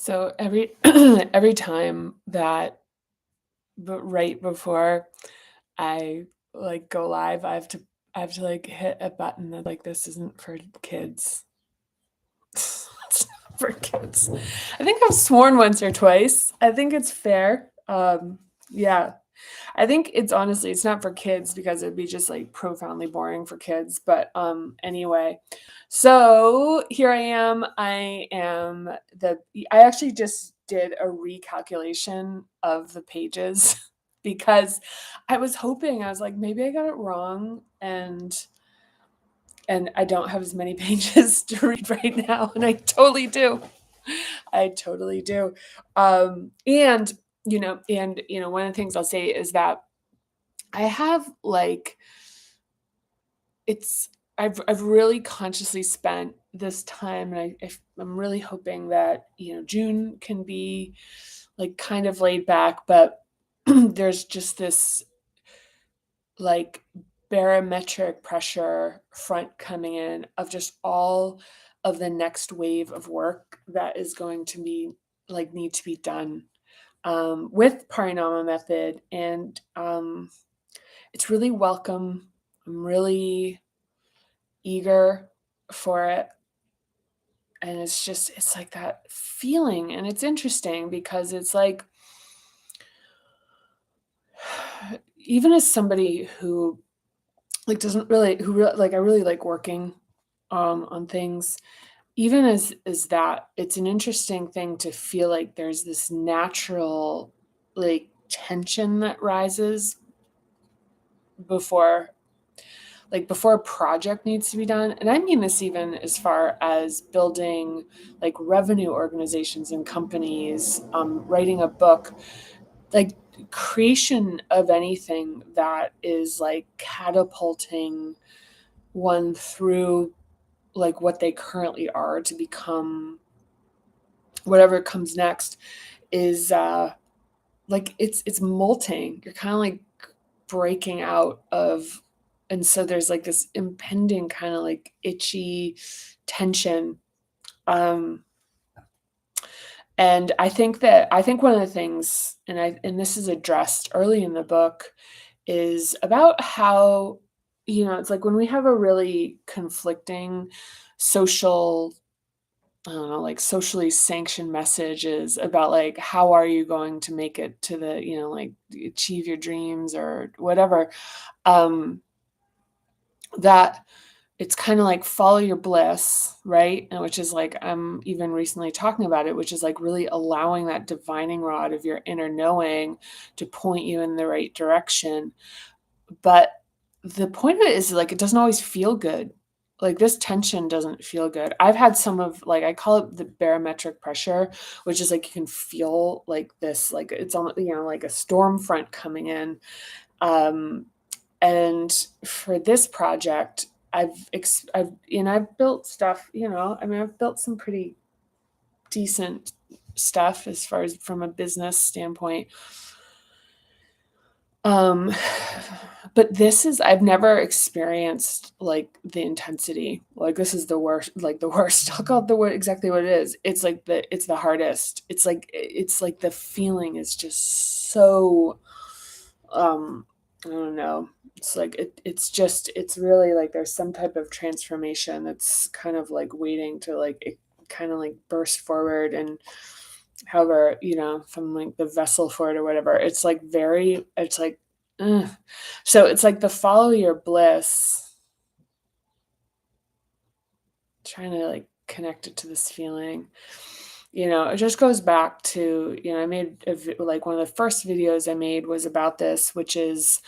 So every every time that right before I go live, I have to like hit a button that like this isn't for kids. It's not for kids. I think I've sworn once or twice. I think it's fair. Yeah. I think it's honestly it's not for kids because it'd be just like profoundly boring for kids. But anyway. So here I am. I actually just did a recalculation of the pages because I was hoping, I was like, maybe I got it wrong and I don't have as many pages to read right now. And I totally do. I totally do. And one of the things I'll say is that I have like it's I've really consciously spent this time, and I'm really hoping that June can be like kind of laid back, but there's just this like barometric pressure front coming in of just all of the next wave of work that is going to be like need to be done with Parinama method, and it's really welcome. I'm really eager for it. And it's like that feeling. And it's interesting because it's like, even as somebody who like doesn't really, who really, like, I really like working on things, even as that, it's an interesting thing to feel like there's this natural like tension that rises before before a project needs to be done. And I mean this even as far as building like revenue organizations and companies, writing a book, like creation of anything that is like catapulting one through like what they currently are to become whatever comes next is like it's molting. You're kind of like breaking out of, and so there's like this impending kind of like itchy tension. um and I think one of the things, and this is addressed early in the book, is about how it's like when we have a really conflicting social, I don't know, like socially sanctioned messages about like how are you going to make it to the, like achieve your dreams or whatever, um, that it's kind of like follow your bliss, right? And which is like I'm even recently talking about it, which is like really allowing that divining rod of your inner knowing to point you in the right direction. But the point of it is like it doesn't always feel good. Like this tension doesn't feel good. I've had some of like I call it the barometric pressure, which is like you can feel like this, like it's on like a storm front coming in. Um, and for this project, I've built stuff. I mean, I've built some pretty decent stuff as far as from a business standpoint. Um, but this is I've never experienced like the intensity. Like this is the worst, like the worst. I'll call it exactly what it is. It's the hardest. It's like the feeling is just so I don't know. It's like it's really like there's some type of transformation that's kind of like waiting to like it kind of like burst forward. And however, from like the vessel for it or whatever, it's like ugh. So it's like the follow your bliss, trying to like connect it to this feeling. It just goes back to, I made like one of the first videos I made was about this, which is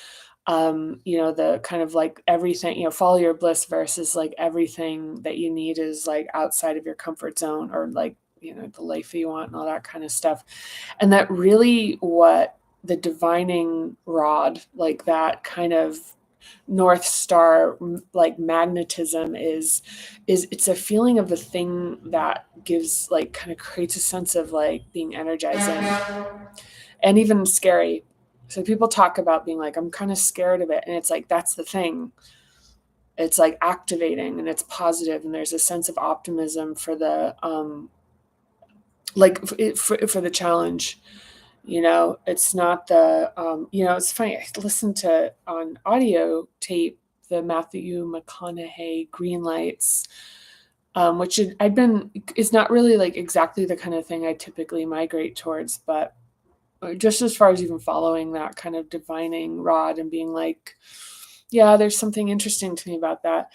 the kind of like everything, follow your bliss versus like everything that you need is like outside of your comfort zone, or like, the life that you want and all that kind of stuff. And that really what the divining rod, like that kind of North Star, like magnetism is it's a feeling of the thing that gives like kind of creates a sense of like being energizing and even scary. So people talk about being like, I'm kind of scared of it. And it's like, that's the thing. It's like activating and it's positive, and there's a sense of optimism like for the challenge. It's not it's funny. I listened to on audio tape the Matthew McConaughey Green Lights, which I'd been is not really like exactly the kind of thing I typically migrate towards, but just as far as even following that kind of divining rod and being like, yeah, there's something interesting to me about that.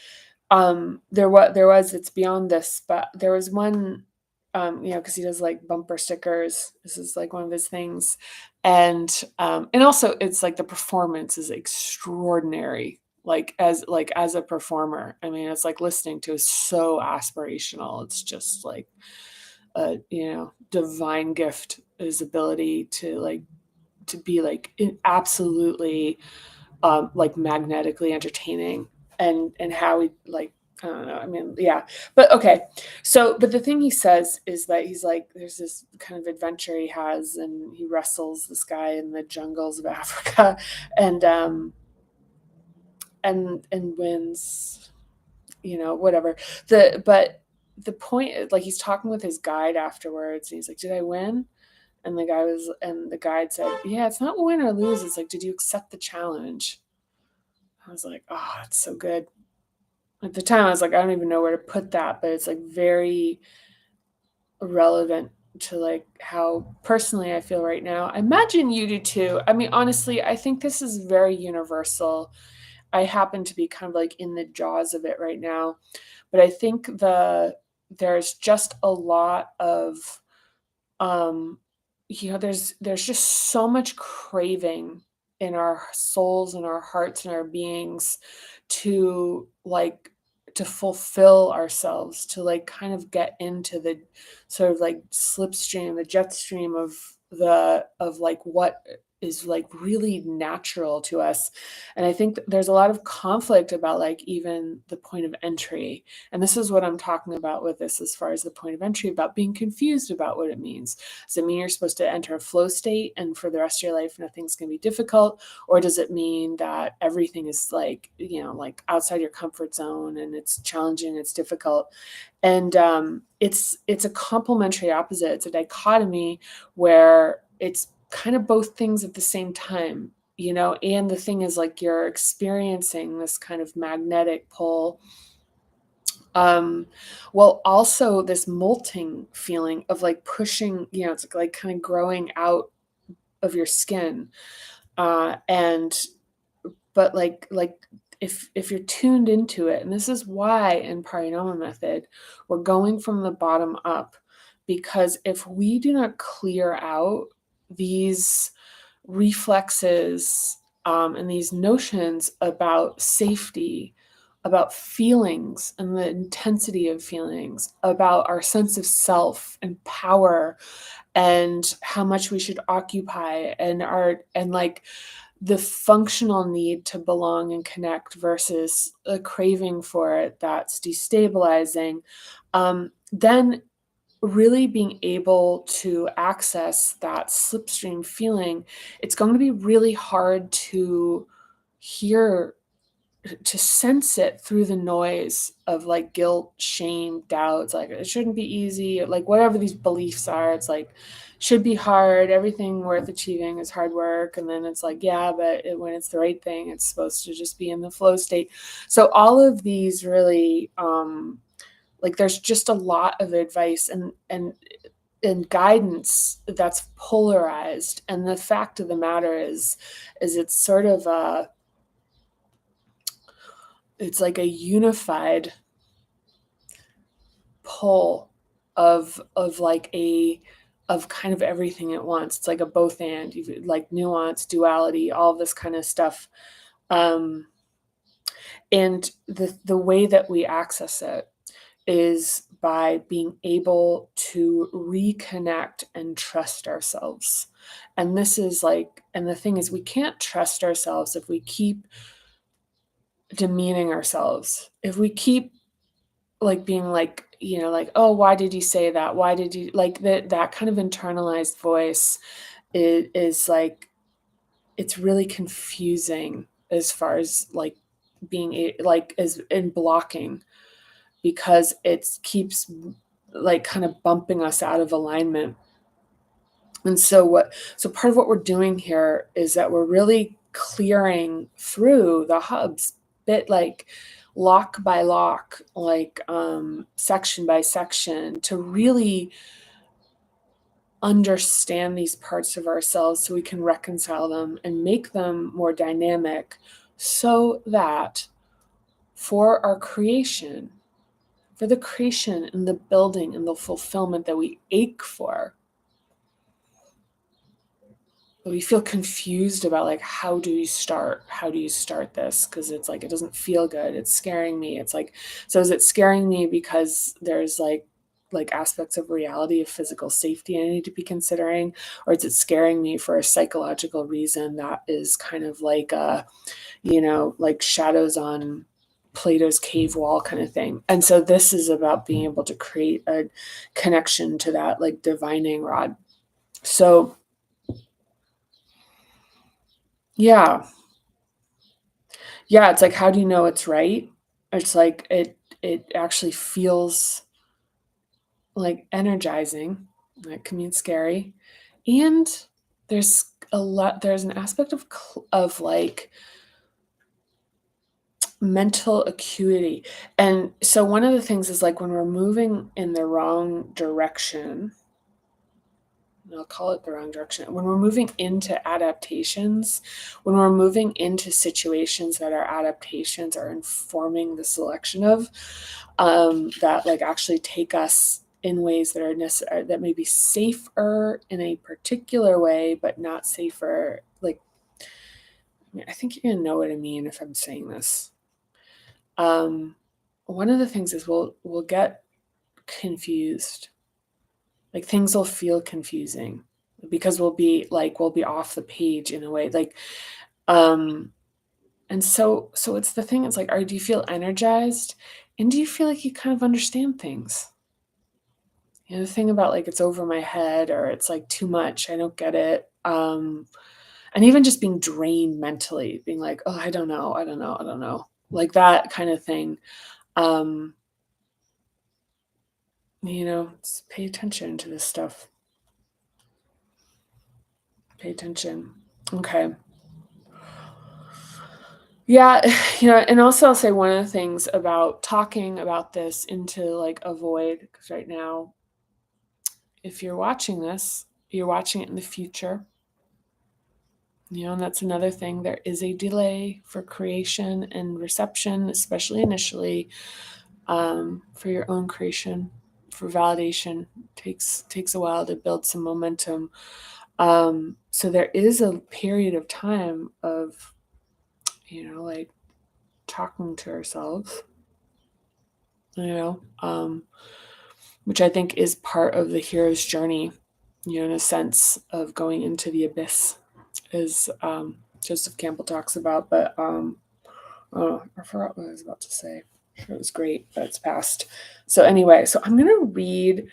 There was it's beyond this, but there was one, because he does like bumper stickers. This is like one of his things, and also it's like the performance is extraordinary. Like as a performer, I mean, it's like listening to is so aspirational. It's just like a divine gift, his ability to be like absolutely like magnetically entertaining, and how he like I don't know. I mean, yeah. But okay. But the thing he says is that he's like, there's this kind of adventure he has, and he wrestles this guy in the jungles of Africa, and and wins. Whatever. The point, like he's talking with his guide afterwards, and he's like, "Did I win?" And the guide said, "Yeah, it's not win or lose. It's like, did you accept the challenge?" I was like, "Oh, it's so good." At the time, I was like, I don't even know where to put that, but it's like very relevant to like how personally I feel right now. I imagine you do too. I mean, honestly, I think this is very universal. I happen to be kind of like in the jaws of it right now, but I think there's just a lot of um there's just so much craving in our souls and our hearts and our beings to like to fulfill ourselves, to like kind of get into the sort of like slipstream, the jet stream of like what is like really natural to us. And I think there's a lot of conflict about like even the point of entry. And this is what I'm talking about with this, as far as the point of entry, about being confused about what it means. Does it mean you're supposed to enter a flow state and for the rest of your life nothing's going to be difficult? Or does it mean that everything is like, like outside your comfort zone and it's challenging, it's difficult? And it's a complementary opposite. It's a dichotomy where it's kind of both things at the same time. And the thing is, like, you're experiencing this kind of magnetic pull, um well, also this molting feeling of like pushing, it's like kind of growing out of your skin, and but like if you're tuned into it, and this is why in Parinoma method we're going from the bottom up, because if we do not clear out these reflexes, and these notions about safety, about feelings and the intensity of feelings, about our sense of self and power, and how much we should occupy, and like the functional need to belong and connect versus a craving for it that's destabilizing, then really being able to access that slipstream feeling, it's going to be really hard to hear, to sense it through the noise of like guilt, shame, doubts. Like, it shouldn't be easy, like whatever these beliefs are. It's like, should be hard, everything worth achieving is hard work. And then it's like, yeah, but when it's the right thing, it's supposed to just be in the flow state. So all of these really, like, there's just a lot of advice and guidance that's polarized. And the fact of the matter is it's sort of it's like a unified pull of like a of kind of everything at once. It's like a both and, like nuance, duality, all this kind of stuff. Um, and the way that we access it is by being able to reconnect and trust ourselves. And this is like, and the thing is, we can't trust ourselves if we keep demeaning ourselves. If we keep like being like, like, oh, why did you say that? Why did you like that kind of internalized voice is like, it's really confusing as far as like being like as in blocking, because it keeps like kind of bumping us out of alignment. And so part of what we're doing here is that we're really clearing through the hubs, bit like lock by lock, like section by section, to really understand these parts of ourselves so we can reconcile them and make them more dynamic, so that for our creation, for the creation and the building and the fulfillment that we ache for, but we feel confused about, like, how do you start this, because it's like it doesn't feel good, it's scaring me. It's like, so is it scaring me because there's like aspects of reality of physical safety I need to be considering, or is it scaring me for a psychological reason that is kind of like like shadows on Plato's cave wall kind of thing? And so this is about being able to create a connection to that, like, divining rod. So yeah. Yeah, it's like, how do you know it's right? It's like it actually feels like energizing. That can mean scary. And there's an aspect of like mental acuity. And so one of the things is, like, when we're moving in the wrong direction, I'll call it the wrong direction. When we're moving into adaptations, when we're moving into situations that our adaptations are informing the selection of, that like actually take us in ways that are necessary, that may be safer in a particular way, but not safer. Like, I mean, I think you're gonna know what I mean if I'm saying this. Um, One of the things is we'll get confused. Like, things will feel confusing because we'll be off the page in a way, like, um and so it's the thing, it's like, do you feel energized, and do you feel like you kind of understand things? The thing about, like, it's over my head, or it's like too much, I don't get it. And even just being drained mentally, being like, oh, I don't know, I don't know, I don't know, like that kind of thing. um just pay attention to this stuff. Pay attention. Okay. Yeah, and also I'll say one of the things about talking about this into, like, a void, because right now, if you're watching this, you're watching it in the future. And that's another thing. There is a delay for creation and reception, especially initially, for your own creation, for validation. Takes a while to build some momentum. So there is a period of time of, like, talking to ourselves, you know, um, which I think is part of the hero's journey, in a sense of going into the abyss, as Joseph Campbell talks about. But oh, I forgot what I was about to say. Sure, it was great, but it's past. So anyway, so I'm going to read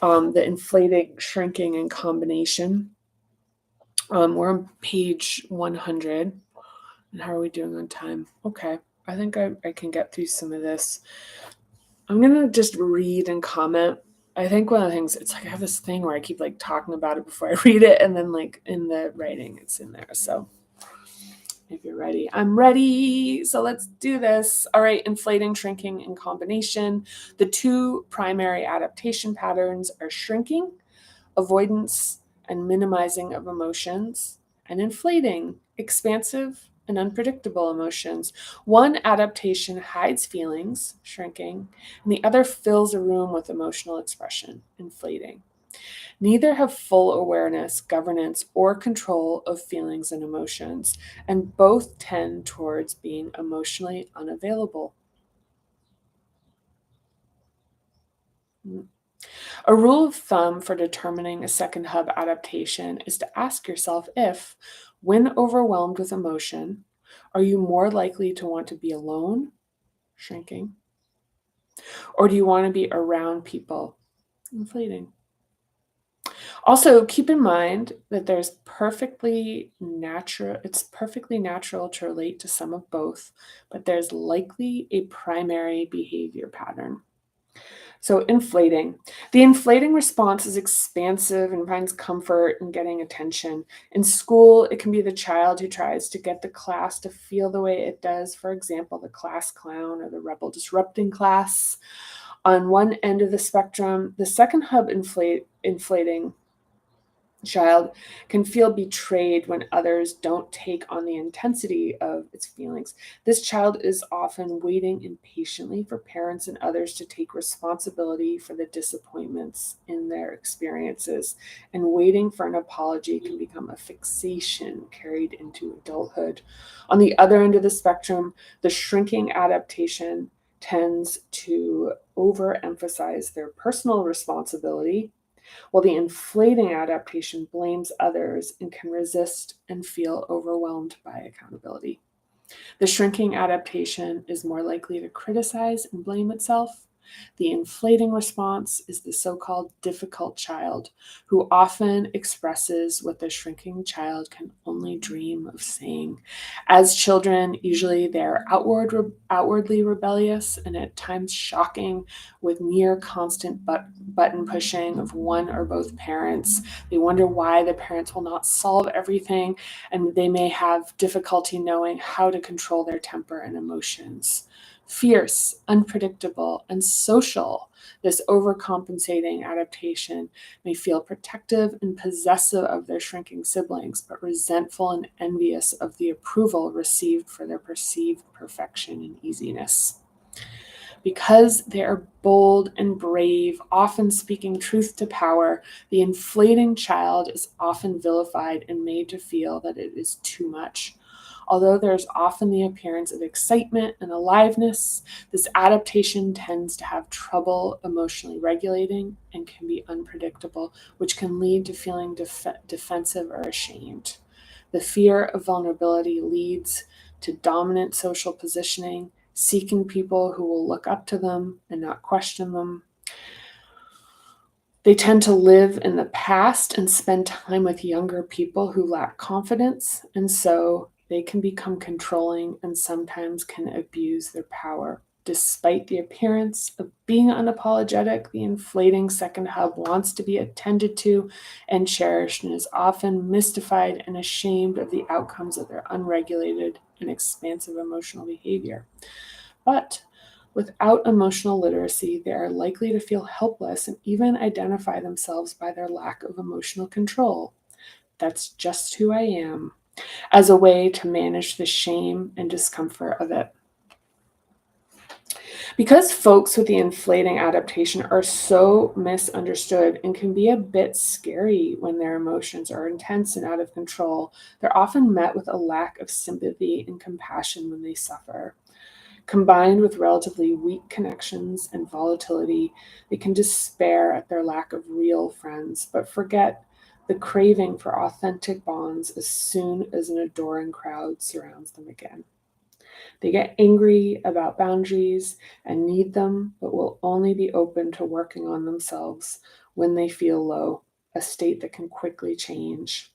the inflating, shrinking, and combination. We're on page 100. And how are we doing on time? Okay, I think I can get through some of this. I'm going to just read and comment. I think one of the things, it's like I have this thing where I keep, like, talking about it before I read it, and then, like, in the writing, it's in there. So if you're ready, I'm ready. So let's do this. All right, inflating, shrinking, and combination. The two primary adaptation patterns are shrinking, avoidance and minimizing of emotions, and inflating, expansive and unpredictable emotions. One adaptation hides feelings, shrinking, and the other fills a room with emotional expression, inflating. Neither have full awareness, governance, or control of feelings and emotions, and both tend towards being emotionally unavailable. A rule of thumb for determining a second hub adaptation is to ask yourself if, when overwhelmed with emotion, are you more likely to want to be alone, shrinking, or do you want to be around people, inflating? Also, keep in mind that it's perfectly natural to relate to some of both, but there's likely a primary behavior pattern. So inflating. The inflating response is expansive and finds comfort in getting attention. In school, it can be the child who tries to get the class to feel the way it does, for example, the class clown or the rebel disrupting class. On one end of the spectrum, the second hub inflating child can feel betrayed when others don't take on the intensity of its feelings. This child is often waiting impatiently for parents and others to take responsibility for the disappointments in their experiences, and waiting for an apology can become a fixation carried into adulthood. On the other end of the spectrum, the shrinking adaptation tends to overemphasize their personal responsibility, while the inflating adaptation blames others and can resist and feel overwhelmed by accountability. The shrinking adaptation is more likely to criticize and blame itself. The inflating response is the so-called difficult child, who often expresses what the shrinking child can only dream of saying. As children, usually they're outwardly rebellious and at times shocking, with near constant button pushing of one or both parents. They wonder why the parents will not solve everything, and they may have difficulty knowing how to control their temper and emotions. Fierce, unpredictable, and social, this overcompensating adaptation may feel protective and possessive of their shrinking siblings, but resentful and envious of the approval received for their perceived perfection and easiness. Because they are bold and brave, often speaking truth to power, the inflating child is often vilified and made to feel that it is too much. Although there's often the appearance of excitement and aliveness, this adaptation tends to have trouble emotionally regulating and can be unpredictable, which can lead to feeling defensive or ashamed. The fear of vulnerability leads to dominant social positioning, seeking people who will look up to them and not question them. They tend to live in the past and spend time with younger people who lack confidence, and so they can become controlling and sometimes can abuse their power. Despite the appearance of being unapologetic, the inflating second hub wants to be attended to and cherished, and is often mystified and ashamed of the outcomes of their unregulated and expansive emotional behavior. But without emotional literacy, they are likely to feel helpless and even identify themselves by their lack of emotional control. That's just who I am, as a way to manage the shame and discomfort of it. Because folks with the inflating adaptation are so misunderstood and can be a bit scary when their emotions are intense and out of control, they're often met with a lack of sympathy and compassion when they suffer. Combined with relatively weak connections and volatility, they can despair at their lack of real friends, but forget the craving for authentic bonds as soon as an adoring crowd surrounds them again. They get angry about boundaries and need them, but will only be open to working on themselves when they feel low, a state that can quickly change.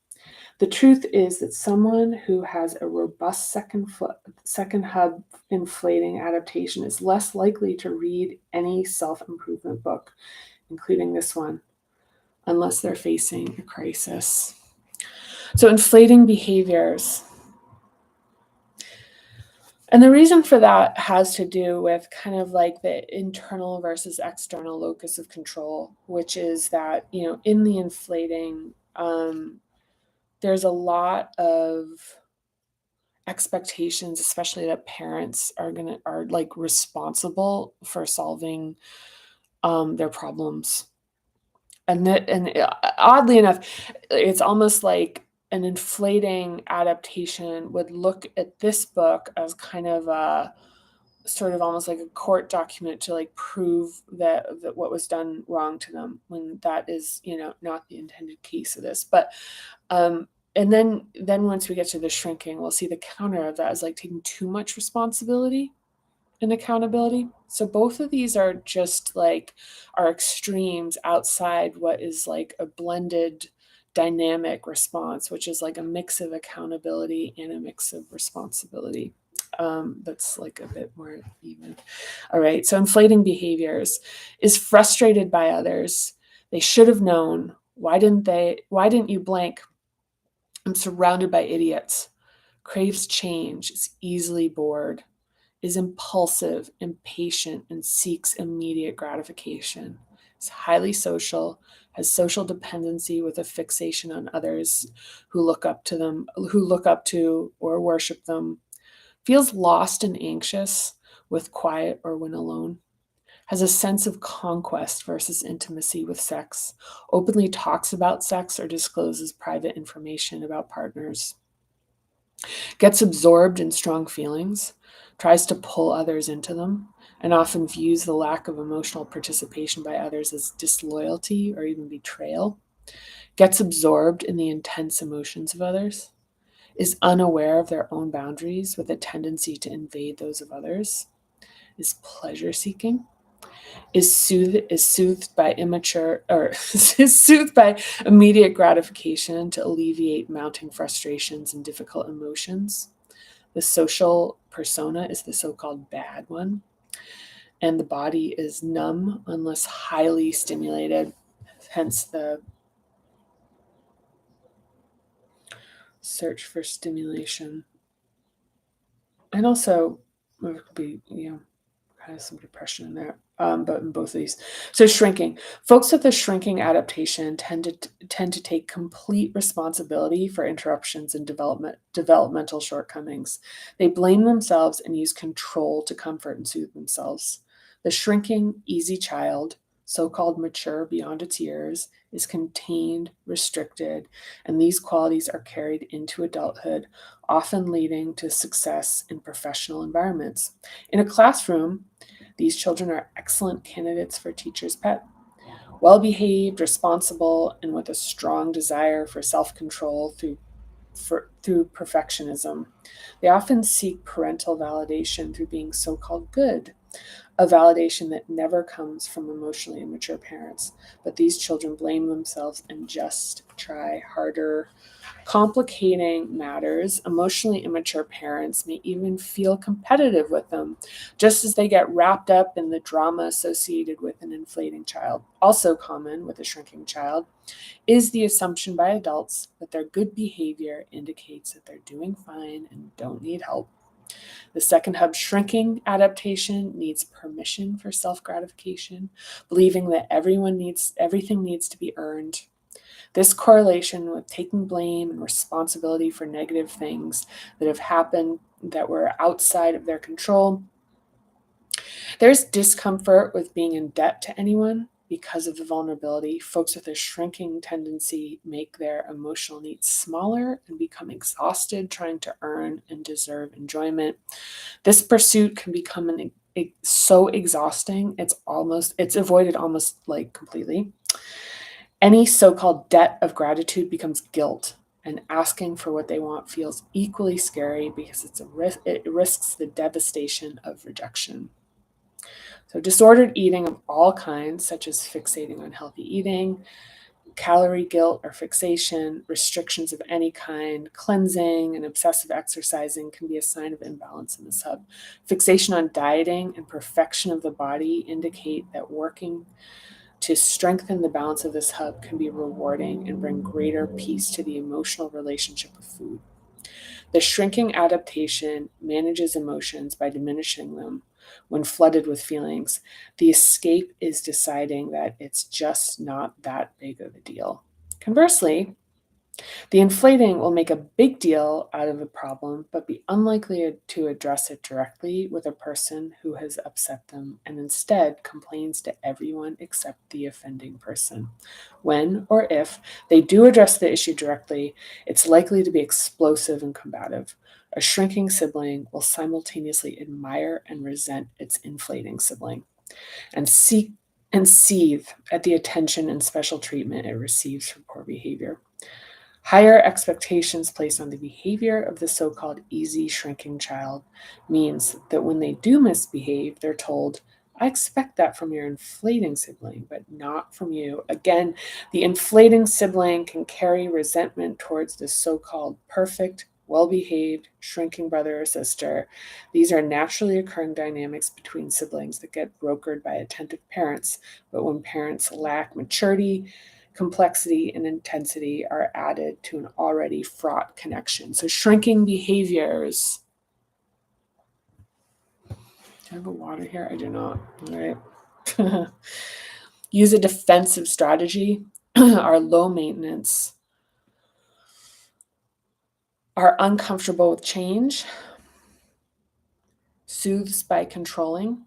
The truth is that someone who has a robust second hub inflating adaptation is less likely to read any self-improvement book, including this one, unless they're facing a crisis. So inflating behaviors. And the reason for that has to do with kind of like the internal versus external locus of control, which is that, in the inflating, there's a lot of expectations, especially that parents are like responsible for solving their problems. Oddly enough, it's almost like an inflating adaptation would look at this book as kind of a sort of almost like a court document to like prove that what was done wrong to them, when that is, not the intended case of this. But and then once we get to the shrinking, we'll see the counter of that is like taking too much responsibility and accountability. So both of these are just like our extremes outside what is like a blended dynamic response, which is like a mix of accountability and a mix of responsibility. That's like a bit more even. All right. So inflating behaviors is frustrated by others. They should have known. Why didn't you blank? I'm surrounded by idiots. Craves change, is easily bored, is impulsive, impatient, and seeks immediate gratification. Is highly social, has social dependency with a fixation on others who look up to or worship them, feels lost and anxious with quiet or when alone, has a sense of conquest versus intimacy with sex, openly talks about sex or discloses private information about partners, gets absorbed in strong feelings, tries to pull others into them, and often views the lack of emotional participation by others as disloyalty or even betrayal, gets absorbed in the intense emotions of others, is unaware of their own boundaries with a tendency to invade those of others, is pleasure seeking, is soothed by immature or is soothed by immediate gratification to alleviate mounting frustrations and difficult emotions. The social persona is the so-called bad one, and the body is numb unless highly stimulated, hence the search for stimulation. And also there could be, kind of some depression in there, but in both of these. So shrinking. Folks with a shrinking adaptation tend to take complete responsibility for interruptions and developmental shortcomings. They blame themselves and use control to comfort and soothe themselves. The shrinking, easy child, so-called mature beyond its years, is contained, restricted, and these qualities are carried into adulthood, often leading to success in professional environments. In a classroom, these children are excellent candidates for teacher's pet. Well behaved, responsible, and with a strong desire for self control through perfectionism. They often seek parental validation through being so called good, a validation that never comes from emotionally immature parents. But these children blame themselves and just try harder. Complicating matters, emotionally immature parents may even feel competitive with them, just as they get wrapped up in the drama associated with an inflating child. Also common with a shrinking child is the assumption by adults that their good behavior indicates that they're doing fine and don't need help. The second hub, shrinking adaptation, needs permission for self-gratification, believing that everything needs to be earned. This correlation with taking blame and responsibility for negative things that have happened that were outside of their control. There's discomfort with being in debt to anyone because of the vulnerability. Folks with a shrinking tendency make their emotional needs smaller and become exhausted trying to earn and deserve enjoyment. This pursuit can become so exhausting, it's avoided almost like completely. Any so-called debt of gratitude becomes guilt, and asking for what they want feels equally scary because it risks the devastation of rejection. So disordered eating of all kinds, such as fixating on healthy eating, calorie guilt or fixation, restrictions of any kind, cleansing, and obsessive exercising can be a sign of imbalance in this hub. Fixation on dieting and perfection of the body indicate that working to strengthen the balance of this hub can be rewarding and bring greater peace to the emotional relationship with food. The shrinking adaptation manages emotions by diminishing them when flooded with feelings. The escape is deciding that it's just not that big of a deal. Conversely, the inflating will make a big deal out of a problem, but be unlikely to address it directly with a person who has upset them and instead complains to everyone except the offending person. When or if they do address the issue directly, it's likely to be explosive and combative. A shrinking sibling will simultaneously admire and resent its inflating sibling and seek and seethe at the attention and special treatment it receives for poor behavior. Higher expectations placed on the behavior of the so called easy shrinking child means that when they do misbehave, they're told, I expect that from your inflating sibling, but not from you. Again, the inflating sibling can carry resentment towards the so called perfect well-behaved, shrinking brother or sister. These are naturally occurring dynamics between siblings that get brokered by attentive parents, but when parents lack maturity, complexity, and intensity are added to an already fraught connection. So shrinking behaviors. Do I have a water here? I do not. All right. Use a defensive strategy, are low maintenance, are uncomfortable with change, soothes by controlling,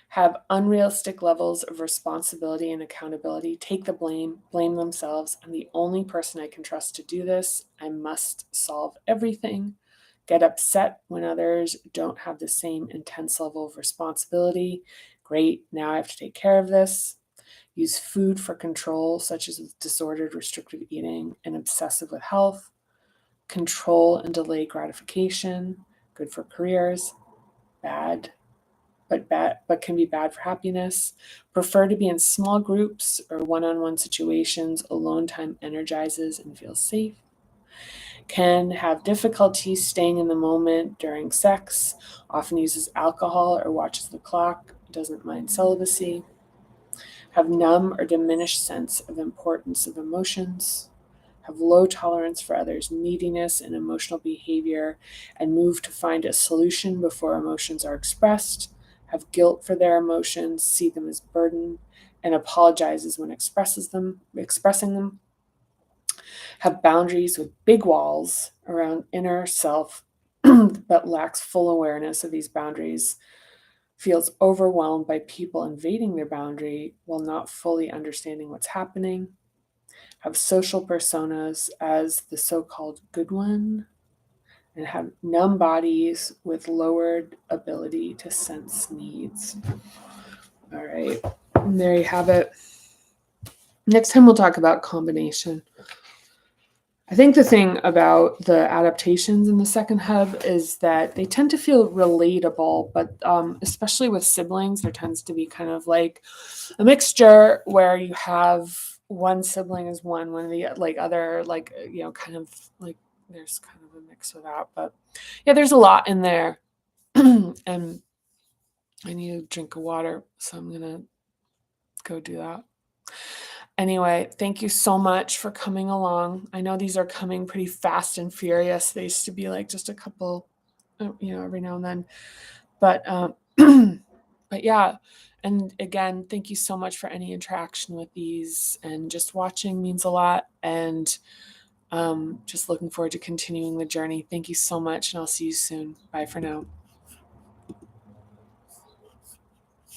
have unrealistic levels of responsibility and accountability, take the blame, blame themselves. I'm the only person I can trust to do this. I must solve everything. Get upset when others don't have the same intense level of responsibility. Great, now I have to take care of this. Use food for control, such as with disordered restrictive eating and obsessive with health. Control and delay gratification, good for careers. Bad, but can be bad for happiness. Prefer to be in small groups or one-on-one situations. Alone time energizes and feels safe. Can have difficulty staying in the moment during sex. Often uses alcohol or watches the clock. Doesn't mind celibacy. Have numb or diminished sense of importance of emotions. Have low tolerance for others' neediness and emotional behavior, and move to find a solution before emotions are expressed. Have guilt for their emotions, see them as burden, and apologizes when expressing them. Have boundaries with big walls around inner self, but lacks full awareness of these boundaries. Feels overwhelmed by people invading their boundary while not fully understanding what's happening. Have social personas as the so-called good one, and have numb bodies with lowered ability to sense needs. All right, and there you have it. Next time we'll talk about combination. I think the thing about the adaptations in the second hub is that they tend to feel relatable, but especially with siblings, there tends to be kind of like a mixture where you have one sibling is one of the like other like kind of like there's kind of a mix of that, but yeah, there's a lot in there. And I need a drink of water, so I'm gonna go do that. Anyway, thank you so much for coming along. I know these are coming pretty fast and furious. They used to be like just a couple, every now and then. But but yeah, and again, thank you so much for any interaction with these, and just watching means a lot. And just looking forward to continuing the journey. Thank you so much, and I'll see you soon. Bye for now.